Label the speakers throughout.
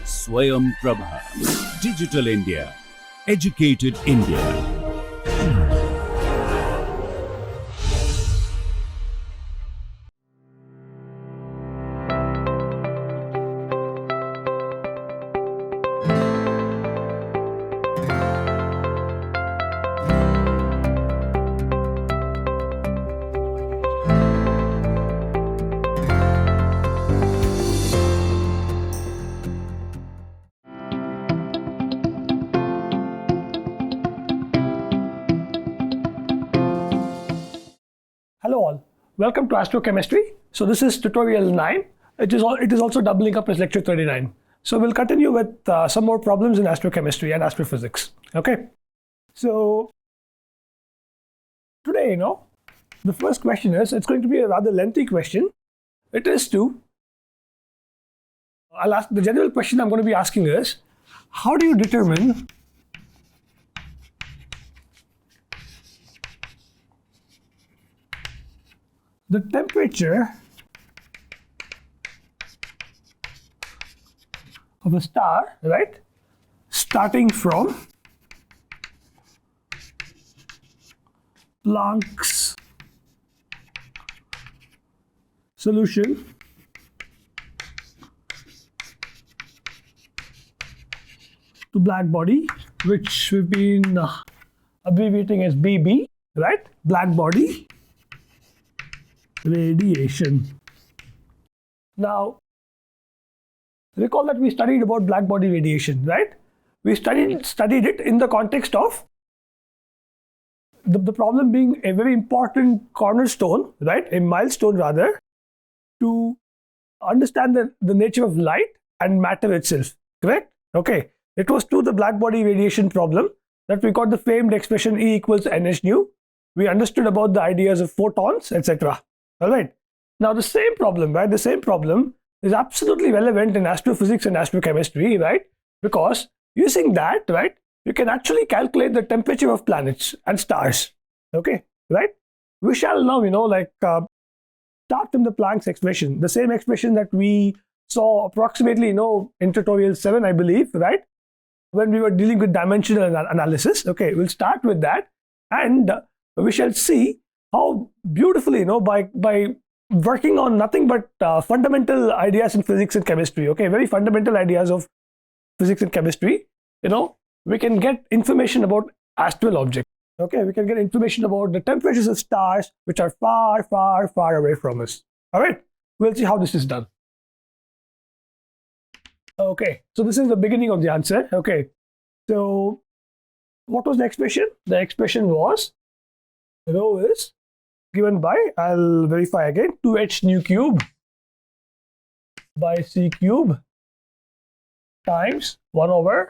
Speaker 1: Swayam Prabha. Digital India. Educated India.
Speaker 2: Hello all, welcome to Astrochemistry. So this is tutorial 9. It is also doubling up as lecture 39. So we'll continue with some more problems in astrochemistry and astrophysics. Okay. So today, the first question is, it's going to be a rather lengthy question. It is I'll ask the general question I'm going to be asking is, how do you determine the temperature of a star, right, starting from Planck's solution to Blackbody, which we've been abbreviating as BB, right? Blackbody radiation. Now, recall that we studied about blackbody radiation, right? We studied it in the context of the problem being a very important cornerstone, right? A milestone rather, to understand the nature of light and matter itself, correct? Okay. It was to the blackbody radiation problem that we got the famed expression E equals NH nu. We understood about the ideas of photons, etc. All right. Now the same problem, right? The same problem is absolutely relevant in astrophysics and astrochemistry, right? Because using that, right, you can actually calculate the temperature of planets and stars. Okay, right? We shall now, start from the Planck's expression, the same expression that we saw approximately, in tutorial 7, I believe, right? When we were dealing with dimensional analysis. Okay, we'll start with that, and we shall see how beautifully, by working on nothing but fundamental ideas in physics and chemistry, okay, very fundamental ideas of physics and chemistry, we can get information about astral objects, okay, we can get information about the temperatures of stars which are far, far, far away from us. All right, we'll see how this is done. Okay, so this is the beginning of the answer. Okay, so what was the expression? The expression was rho is given by, I'll verify again, 2h nu cube by c cube times 1 over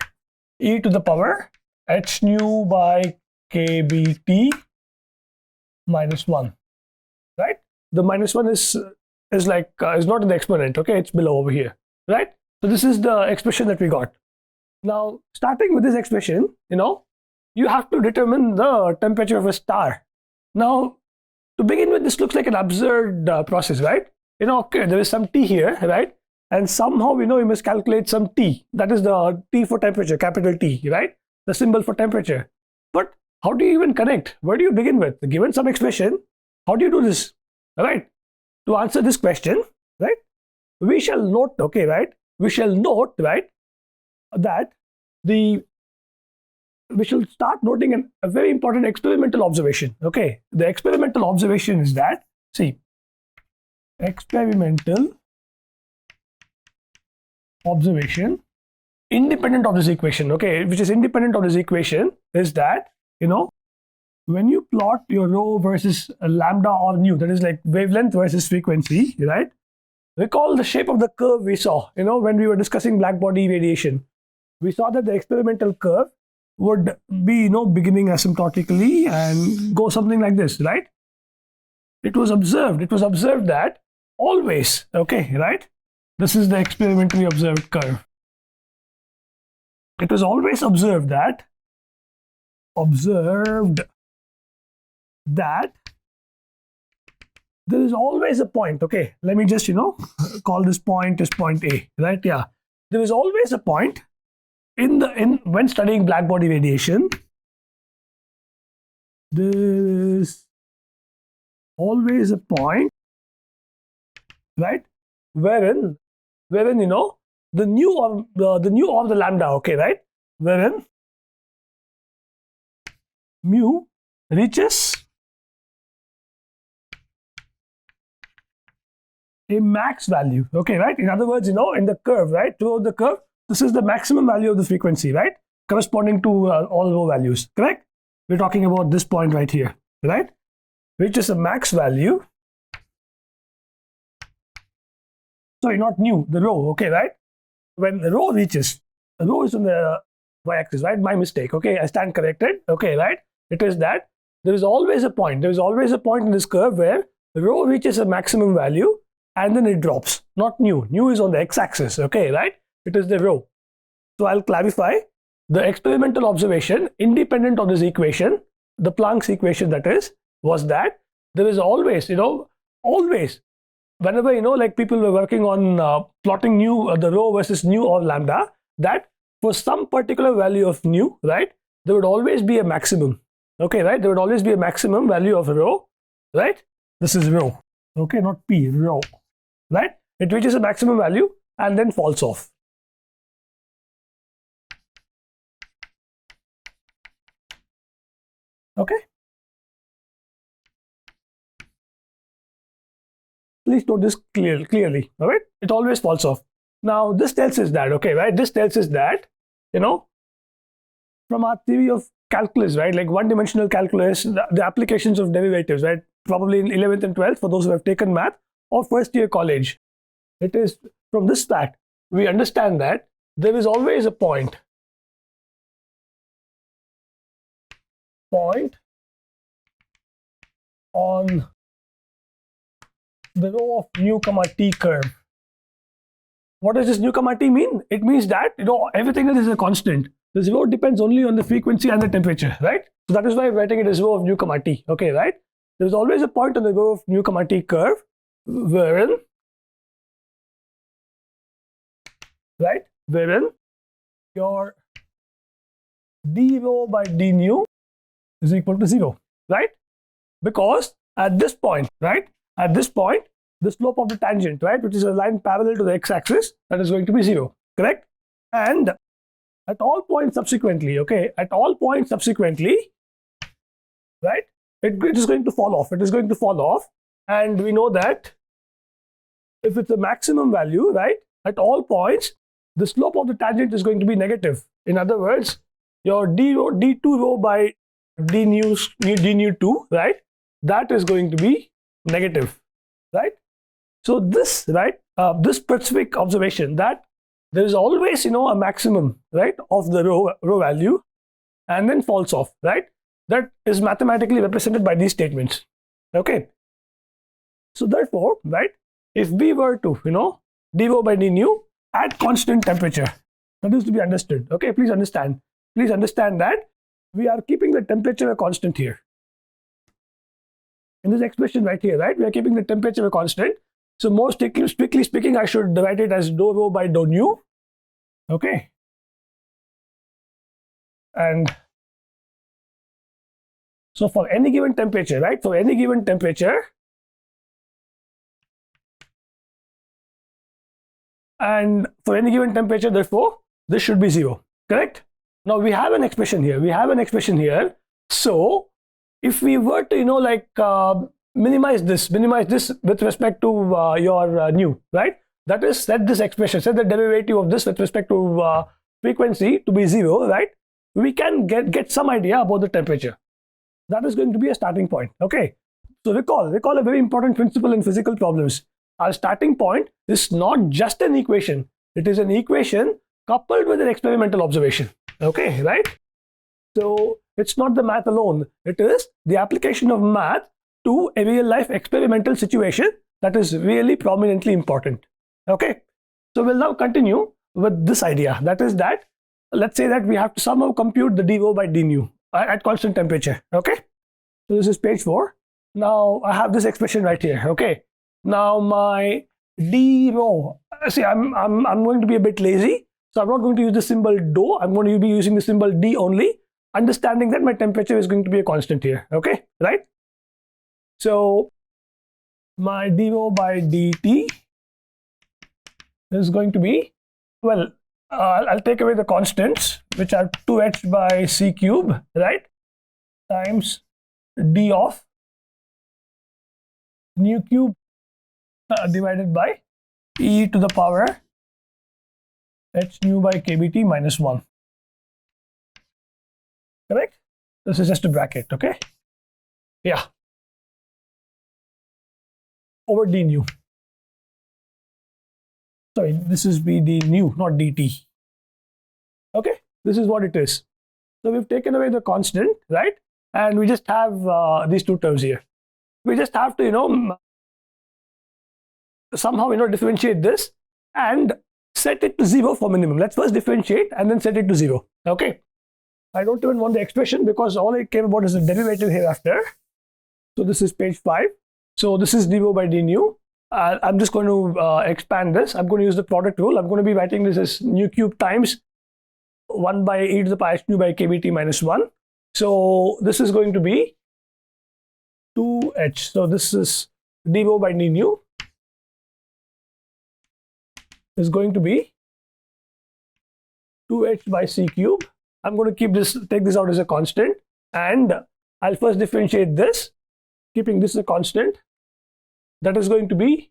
Speaker 2: e to the power h nu by kbt minus 1, right? The minus 1 is not in the exponent, okay? It's below over here, right? So this is the expression that we got. Now, starting with this expression, you have to determine the temperature of a star. Now, to begin with, this looks like an absurd process, right? Okay, there is some T here, right? And somehow, we must calculate some T. That is the T for temperature, capital T, right? The symbol for temperature. But how do you even connect? Where do you begin with? Given some expression, how do you do this? All right? To answer this question, right? We shall note, okay, right? We shall note, right, that we shall start noting a very important experimental observation. Okay, the experimental observation is that, see, experimental observation independent of this equation, okay, which is independent of this equation, is that, when you plot your rho versus lambda or nu, that is like wavelength versus frequency, right? Recall the shape of the curve we saw, when we were discussing blackbody radiation. We saw that the experimental curve would be, beginning asymptotically and go something like this, right? It was observed that always, okay, right? This is the experimentally observed curve. It was always observed that there is always a point. Okay, let me just call this point as point A, right? Yeah, there is always a point when studying black body radiation. There is always a point, right, wherein the nu of the lambda, okay, right, wherein mu reaches a max value, okay, right? In other words, in the curve, right, throughout the curve, this is the maximum value of the frequency, right, corresponding to all rho values, correct? We're talking about this point right here, right, which is a max value. Sorry, not nu, the rho, okay, right? When the rho reaches, the rho is on the y-axis, right? My mistake, okay, I stand corrected, okay, right? It is that there is always a point in this curve where rho reaches a maximum value and then it drops, not nu. Nu is on the x-axis, okay, right? It is the rho. So I'll clarify. The experimental observation, independent of this equation, the Planck's equation that is, was that there is always, always, whenever, like people were working on plotting the rho versus nu or lambda, that for some particular value of nu, right, there would always be a maximum, okay, right? There would always be a maximum value of rho, right? This is rho, okay, not p, rho, right? It reaches a maximum value and then falls off. Okay. Please note this clearly. All right. It always falls off. Now, this tells us that, okay, right? This tells us that, from our theory of calculus, right? Like one-dimensional calculus, the applications of derivatives, right? Probably in 11th and 12th for those who have taken math or first year college. It is from this fact we understand that there is always a point on the rho of nu comma t curve. What does this nu comma t mean? It means that everything else is a constant. This rho depends only on the frequency and the temperature, right? So that is why I'm writing it as rho of nu comma t. Okay, right? There is always a point on the rho of nu comma t curve wherein your d rho by d nu is equal to 0, right? Because at this point, the slope of the tangent, right, which is a line parallel to the x-axis, that is going to be 0, correct? And at all points subsequently, right, it is going to fall off. It is going to fall off, and we know that if it's a maximum value, right, at all points, the slope of the tangent is going to be negative. In other words, your d2 rho by d nu 2, right, that is going to be negative, right? So this, right, this specific observation that there is always, a maximum, right, of the rho value and then falls off, right? That is mathematically represented by these statements, okay? So therefore, right, if we were to, d rho by d nu at constant temperature, that is to be understood, okay? Please understand that we are keeping the temperature a constant here. In this expression right here, right, we are keeping the temperature a constant. So more strictly speaking, I should write it as dou rho by dou nu, okay? And so for any given temperature, right, and for any given temperature, therefore, this should be 0, correct? Now we have an expression here. So if we were to, minimize this with respect to your nu, right? That is, set this expression, set the derivative of this with respect to frequency to be 0, right? We can get some idea about the temperature. That is going to be a starting point, okay? So recall a very important principle in physical problems. Our starting point is not just an equation. It is an equation coupled with an experimental observation, okay, right? So it's not the math alone. It is the application of math to a real life experimental situation that is really prominently important, okay? So we'll now continue with this idea. That is that, let's say that we have to somehow compute the d rho by d nu at constant temperature, okay? So this is page 4. Now I have this expression right here. Okay. Now my d rho. See, I'm going to be a bit lazy, so I'm not going to use the symbol dou. I'm going to be using the symbol d only, understanding that my temperature is going to be a constant here. Okay, right? So my d rho by dt is going to be, well, I'll take away the constants, which are 2h by c cube, right, times d of nu cube divided by e to the power h nu by kBt minus 1. Correct? This is just a bracket, okay? Yeah. Over d nu. Sorry, this is b d nu, not dt. Okay, this is what it is. So we've taken away the constant, right? And we just have these two terms here. We just have to, somehow, differentiate this and set it to 0 for minimum. Let's first differentiate and then set it to 0. Okay. I don't even want the expression because all I care about is the derivative hereafter. So this is page 5. So this is d rho by d nu. I'm just going to expand this. I'm going to use the product rule. I'm going to be writing this as nu cube times 1 by e to the power h nu by kBt minus 1. So this is going to be 2h. So this is d rho by d nu is going to be 2h by c cube. I'm going to take this out as a constant, and I'll first differentiate this, keeping this a constant. That is going to be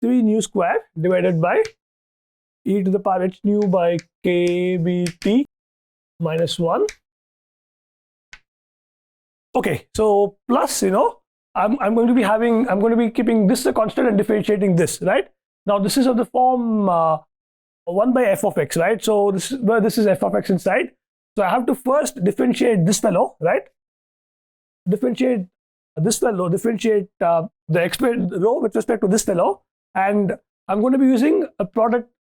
Speaker 2: 3 nu square divided by e to the power h nu by kBt minus 1. Okay, so plus, I'm going to be keeping this a constant and differentiating this, right? Now this is of the form 1 by f of x, right? So this is f of x inside. So I have to first differentiate this fellow, right? Differentiate this fellow, differentiate the rho with respect to this fellow, and I'm going to be using a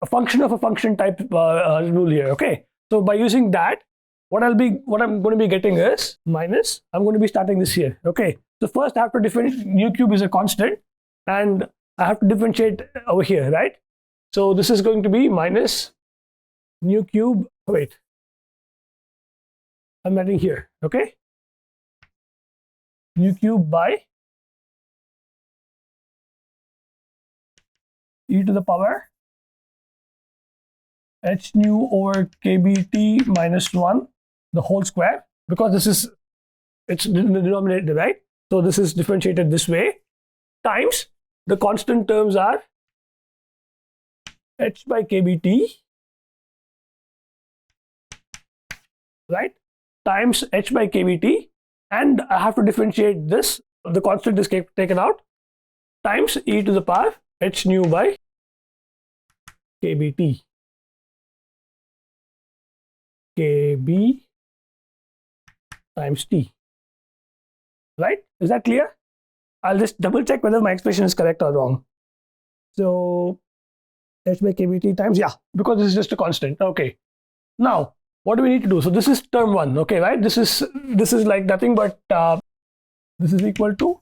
Speaker 2: function of a function type rule here. Okay, so by using that, what I'm going to be getting is minus. I'm going to be starting this here. Okay, so first I have to differentiate. Nu cube is a constant, and I have to differentiate over here, right? So this is going to be minus nu cube. Wait, I'm adding here. Okay, nu cube by e to the power h nu over kBt minus 1 the whole square, because it's in the denominator, right? So this is differentiated this way, times the constant terms are h by kBt, right, times h by kBt, and I have to differentiate this, the constant is taken out, times e to the power h nu by kBt. Kb times t, right? Is that clear? I'll just double check whether my expression is correct or wrong. So h by kBt times, yeah, because this is just a constant. Okay, now what do we need to do? So this is term 1, okay, right? This is like nothing but this is equal to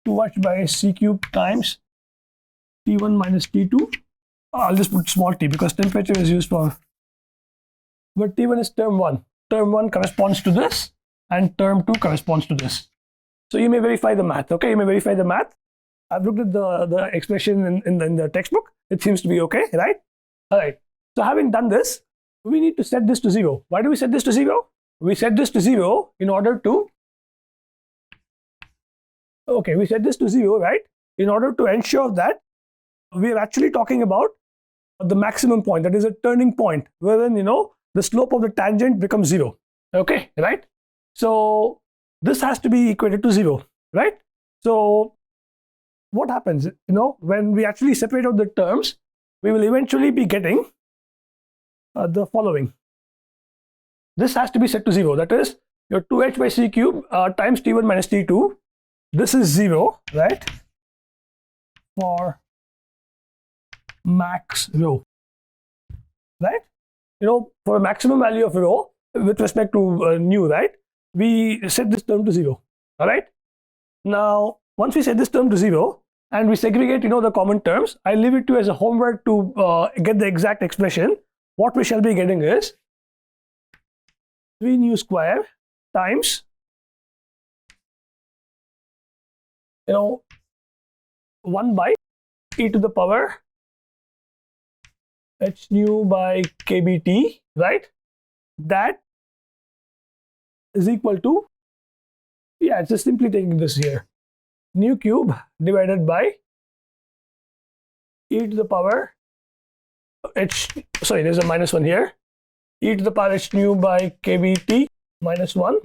Speaker 2: 2h by c cube times T1 minus T2. I'll just put small t because temperature is used for, but T1 is term 1. Term 1 corresponds to this and term 2 corresponds to this. So you may verify the math, okay? You may verify the math. I've looked at the expression in the textbook. It seems to be okay, right? All right. So having done this, we need to set this to 0. Why do we set this to 0? We set this to 0 in order to, okay, we set this to 0, right? In order to ensure that we are actually talking about the maximum point, that is a turning point, wherein, the slope of the tangent becomes 0, okay, right? So this has to be equated to 0, right? So what happens, when we actually separate out the terms, we will eventually be getting the following. This has to be set to 0, that is your 2h by c cube times T1 minus T2. This is 0, right, for max rho, right? For a maximum value of rho with respect to nu, right, we set this term to 0, all right? Now, once we set this term to 0 and we segregate, the common terms, I leave it to you as a homework to get the exact expression. What we shall be getting is 3 nu square times, 1 by e to the power h nu by kbt, right? That is equal to, it's just simply taking this here, nu cube divided by e to the power there's a minus 1 here, e to the power h nu by kbt minus 1,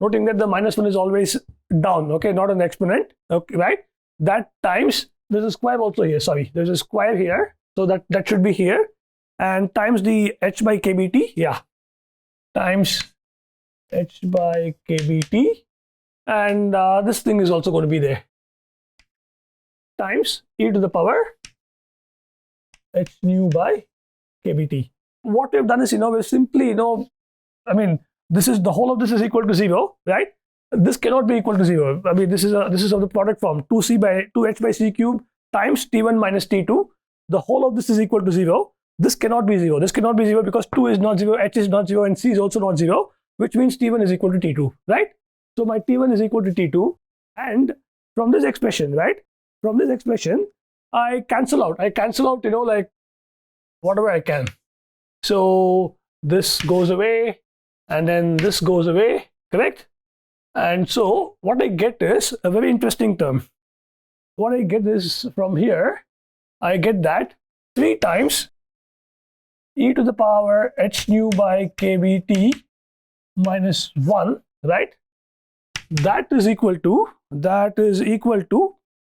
Speaker 2: noting that the minus 1 is always down, okay, not an exponent, okay, right? That times, there's a square also here, there's a square here, so that should be here, and times the h by kbt, times h by kbt, and this thing is also going to be there, times e to the power h nu by kbt. What we've done is, we've simply, this is the whole of this is equal to 0, right? This cannot be equal to 0. This is of the product form, 2h by c cube times t1 minus t2. The whole of this is equal to 0. This cannot be 0. This cannot be 0 because 2 is not 0, h is not 0, and c is also not 0, which means t1 is equal to t2, right? So my t1 is equal to t2, and from this expression, right? From this expression, I cancel out, like whatever I can. So this goes away, and then this goes away, correct? And so what I get is a very interesting term. What I get is, from here, I get that 3 times e to the power h nu by kbt minus 1, right? That is equal to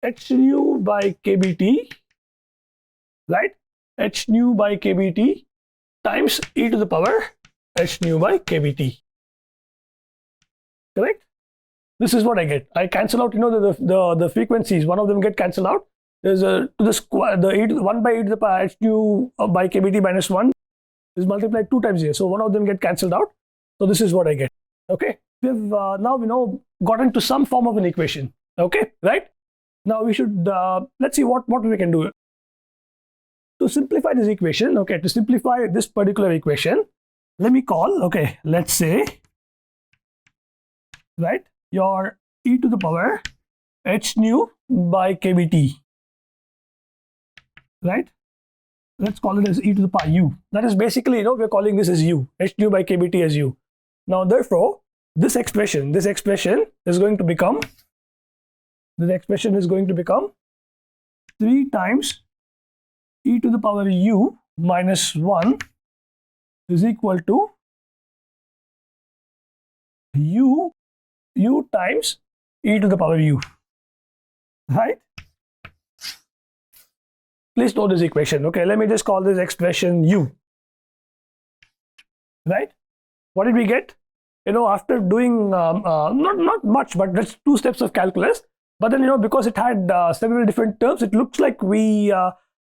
Speaker 2: h nu by kbt, right? H nu by kbt times e to the power h nu by kbt, correct? This is what I get. I cancel out, the frequencies. One of them get cancelled out. There's a to the square, the 1 by e to the power h nu by kbt minus 1 is multiplied 2 times here. So one of them get cancelled out. So this is what I get. Okay. We've now, gotten to some form of an equation. Okay, right? Now we should, let's see what we can do. To simplify this equation, to simplify this particular equation, let me call, let's say, right, your e to the power h nu by kbt, right? Let's call it as e to the power u. That is basically, we're calling this as u, h nu by kbt as u. Now, therefore, this expression is going to become, 3 times e to the power u minus 1 is equal to u times e to the power u, right? Please note this equation. Okay, let me just call this expression u, right? What did we get? After doing not much, but that's 2 steps of calculus, but then because it had several different terms, it looks like we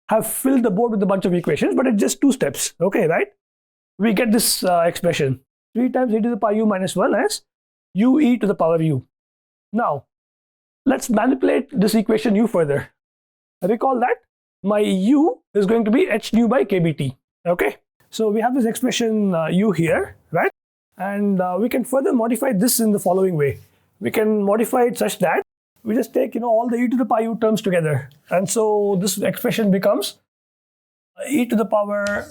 Speaker 2: have filled the board with a bunch of equations, but it's just 2 steps. Okay, right? We get this expression, 3 times e to the power u minus 1 as u e to the power u. Now, let's manipulate this equation u further. Recall that my u is going to be h nu by kbt. Okay, so we have this expression u here, right? And we can further modify this in the following way. We can modify it such that we just take all the e to the power u terms together, and so this expression becomes e to the power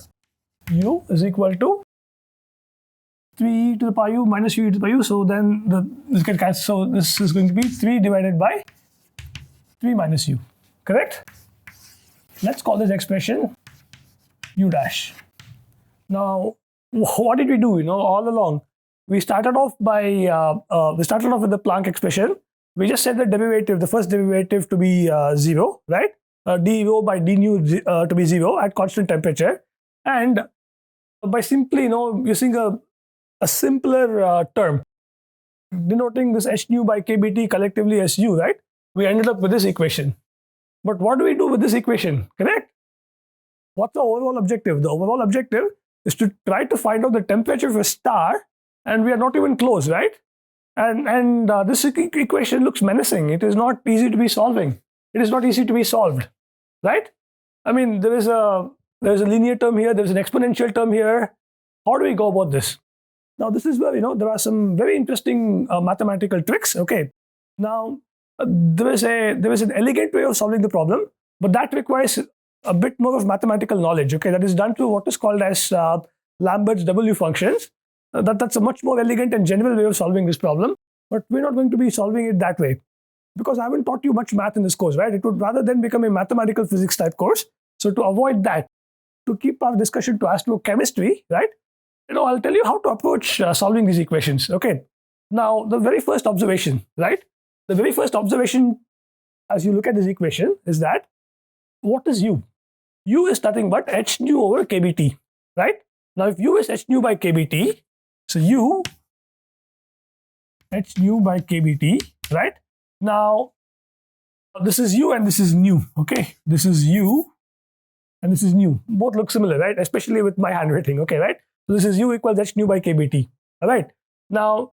Speaker 2: u is equal to 3 to the power u minus u e to the power u. So then this can cancel. So this is going to be 3 divided by 3 minus u. Correct? Let's call this expression u dash. Now, what did we do? All along, we started off by with the Planck expression. We just set the derivative, the first derivative, to be 0, right? dO by d nu to be 0 at constant temperature, and by simply using a simpler term denoting this h nu by kbt collectively as u, right? We ended up with this equation. But what do we do with this equation? Correct? What's the overall objective? The overall objective is to try to find out the temperature of a star, and we are not even close, right? And this equation looks menacing. It is not easy to be solving. It is not easy to be solved, right? I mean, there is a linear term here. There's an exponential term here. How do we go about this? Now, this is where there are some very interesting mathematical tricks. Okay, now there is an elegant way of solving the problem, but that requires a bit more of mathematical knowledge. Okay, that is done through what is called as Lambert's W functions. That's a much more elegant and general way of solving this problem, but we're not going to be solving it that way because I haven't taught you much math in this course, right? It would rather than become a mathematical physics type course. So to avoid that, to keep our discussion to astrochemistry, right? I'll tell you how to approach solving these equations. Okay. Now, the very first observation, right? The very first observation as you look at this equation is that what is U? U is nothing but h nu over kBt, right? Now, if U is h nu by kBt, so U h nu by kBt, right? Now, this is U and this is nu, okay? This is U and this is nu. Both look similar, right? Especially with my handwriting, okay, right? So this is U equals h nu by kBt, all right? Now,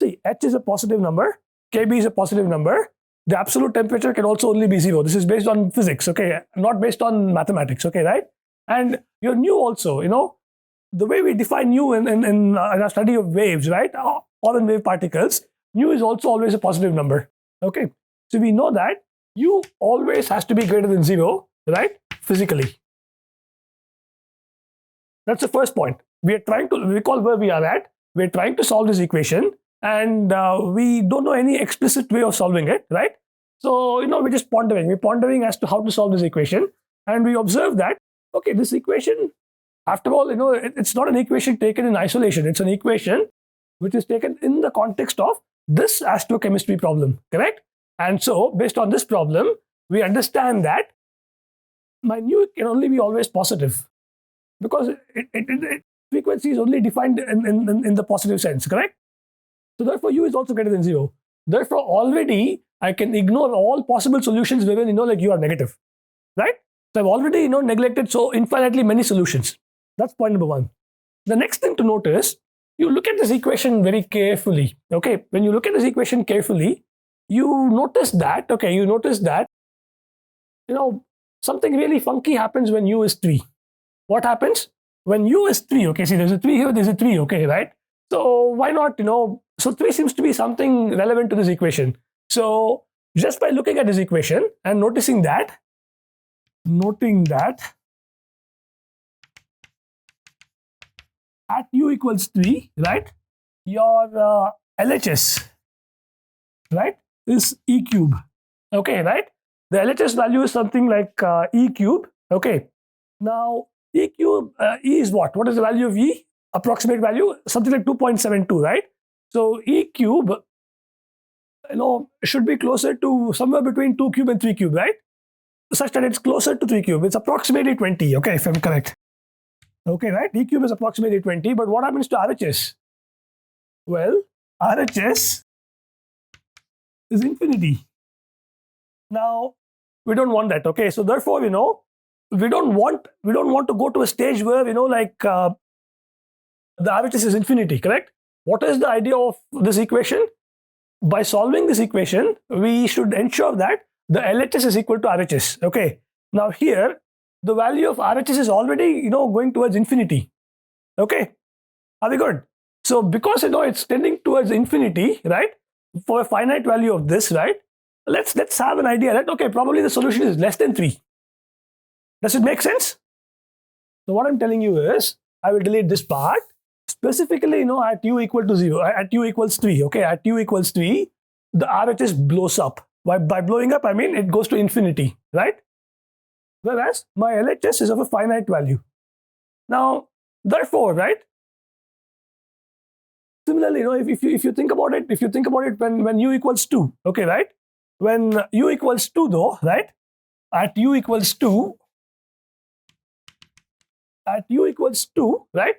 Speaker 2: see, h is a positive number, kb is a positive number. The absolute temperature can also only be 0. This is based on physics, okay? Not based on mathematics, okay, right? And your nu also, the way we define nu in our study of waves, right? Or in wave particles, nu is also always a positive number, okay? So we know that u always has to be greater than 0, right? Physically. That's the first point. We are trying to recall where we are at. We're trying to solve this equation and we don't know any explicit way of solving it, right? So, we're just pondering. We're pondering as to how to solve this equation. And we observe that, okay, this equation, after all, it's not an equation taken in isolation. It's an equation which is taken in the context of this astrochemistry problem, correct? And so, based on this problem, we understand that my nu can only be always positive because frequency is only defined in the positive sense, correct? So therefore, u is also greater than 0. Therefore, already I can ignore all possible solutions wherein like you are negative, right? So I've already neglected so infinitely many solutions. That's point number one. The next thing to note is you look at this equation very carefully. Okay, when you look at this equation carefully, you notice that something really funky happens when u is 3. What happens when u is 3? Okay, see, there's a 3 here, there's a 3. Okay, right? So why not? So 3 seems to be something relevant to this equation. So just by looking at this equation and noting that at u equals 3, right, your LHS, right, is E cube. Okay, right? The LHS value is something like E cube. Okay. Now, E cube, E is what? What is the value of E? Approximate value, something like 2.72, right? So E cube, should be closer to somewhere between 2 cube and 3 cube, right? Such that it's closer to 3 cube. It's approximately 20, okay, if I'm correct. Okay, right? E cube is approximately 20, but what happens to RHS? Well, RHS is infinity. Now, we don't want that, okay? So therefore, we don't want to go to a stage where, the RHS is infinity, correct? What is the idea of this equation? By solving this equation, we should ensure that the LHS is equal to RHS, okay? Now here, the value of RHS is already, going towards infinity, okay? Are we good? So because, it's tending towards infinity, right? For a finite value of this, right? Let's have an idea that, okay, probably the solution is less than 3. Does it make sense? So what I'm telling you is, I will delete this part. Specifically, at u equal to 0, at u equals 3, okay, at u equals 3, the RHS blows up. By blowing up, I mean it goes to infinity, right? Whereas my LHS is of a finite value. Now, therefore, right? Similarly, if you think about it, when u equals 2, okay, right? When u equals 2 though, right? At u equals 2, right?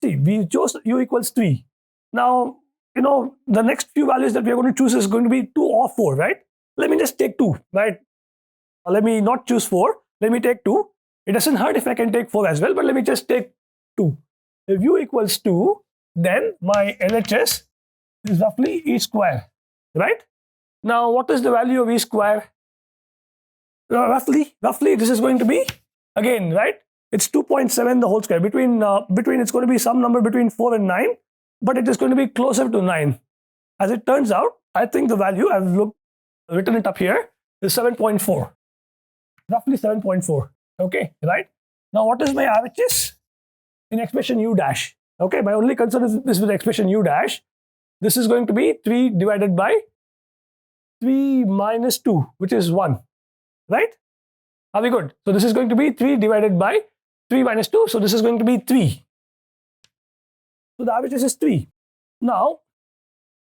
Speaker 2: See, we chose u equals 3. Now, the next few values that we are going to choose is going to be 2 or 4, right? Let me just take 2, right? Let me not choose 4. Let me take 2. It doesn't hurt if I can take 4 as well, but let me just take 2. If u equals 2, then my LHS is roughly E square, right? Now, what is the value of E square? Roughly, this is going to be, again, right? It's 2.7 the whole square. Between it's going to be some number between 4 and 9, but it is going to be closer to 9. As it turns out, I think the value, written it up here, is 7.4. Roughly 7.4. Okay, right? Now, what is my RHS? In expression U dash. Okay, my only concern is with expression U dash. This is going to be 3 divided by 3 minus 2, which is 1. Right? Are we good? So this is going to be 3 divided by 3 minus 2. So this is going to be 3. So the RHS is 3. Now,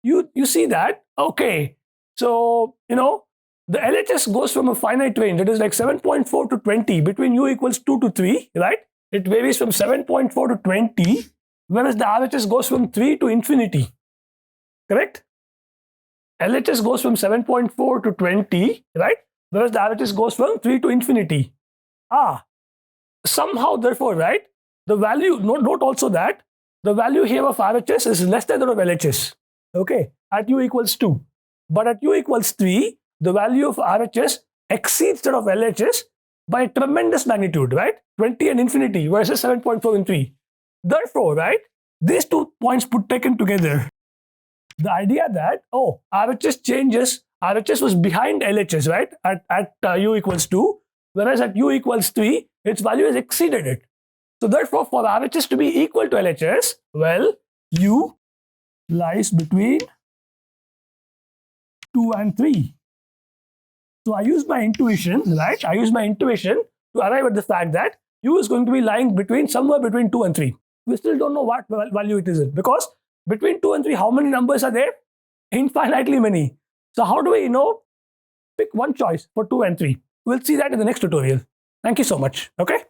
Speaker 2: you see that, okay, so, the LHS goes from a finite range, that is like 7.4 to 20, between U equals 2 to 3, right? It varies from 7.4 to 20, whereas the RHS goes from 3 to infinity, correct? LHS goes from 7.4 to 20, right? Whereas the RHS goes from 3 to infinity. Somehow, therefore, right, the value, note also that the value here of RHS is less than that of LHS, okay, at U equals 2. But at U equals 3, the value of RHS exceeds that of LHS by a tremendous magnitude, right? 20 and infinity versus 7.4 and 3. Therefore, right, these 2 points taken together, the idea that, RHS changes, RHS was behind LHS, right, at U equals 2, whereas at U equals 3, its value has exceeded it. So therefore, for RHS to be equal to LHS, well, U lies between 2 and 3. So I use my intuition, right? I use my intuition to arrive at the fact that U is going to be lying somewhere between 2 and 3. We still don't know what value it is in, because between 2 and 3, how many numbers are there? Infinitely many. So how do we pick one choice for 2 and 3? We'll see that in the next tutorial. Thank you so much. Okay.